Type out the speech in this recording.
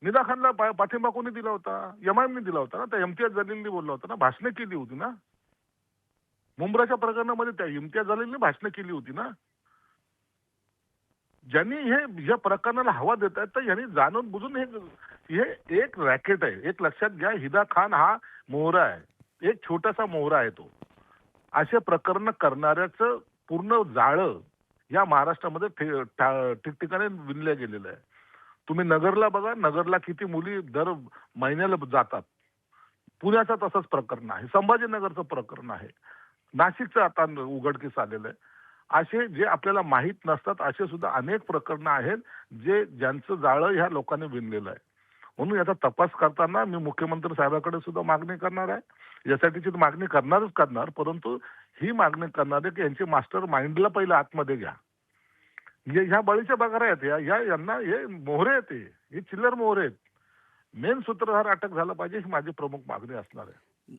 निदा खानला पाठिंबा कोणी दिला होता? एमआयएमने दिला होता ना, त्या इम्तियाज जलीलने बोलला होता ना, भाषणे केली होती ना. मुंब्राच्या प्रकरणामध्ये त्या इम्तियाज जलीलने भाषणे केली होती ना. ज्यांनी हे या प्रकरणाला हवा देत आहेत, तर यांनी जाणून बुजून हे एक रॅकेट आहे. एक लक्षात घ्या, हिदा खान हा मोहरा आहे, एक छोटासा मोहरा आहे तो. असे प्रकरण करणाऱ्याचं पूर्ण जाळं या महाराष्ट्रामध्ये ठिकठिकाणी विणलं गेलेलं आहे. तुम्ही नगरला बघा, नगरला किती मुली दर महिन्याला जातात. पुण्याचं तसंच प्रकरण आहे, संभाजीनगरचं प्रकरण आहे, नाशिकचं आता उघडकीस आलेलं आहे. असे जे आपल्याला माहीत नसतात असे सुद्धा अनेक प्रकरणं आहेत ज्यांचं जाळं ह्या लोकांनी विणलेलं आहे. म्हणून याचा तपास करताना मी मुख्यमंत्री साहेबांकडे सुद्धा मागणी करणार आहे. यासाठीची मागणी करणारच करणार, परंतु ही मागणी करणार आहे की यांचे मास्टर माइंडला पहिलं आतमध्ये घ्या. ह्या बळीच्या बगारा आहेत, यांना हे मोहरे आहेत, हे चिल्लर मोहरे आहेत. मेन सूत्रधार अटक झाला पाहिजे ही माझी प्रमुख मागणी असणार आहे.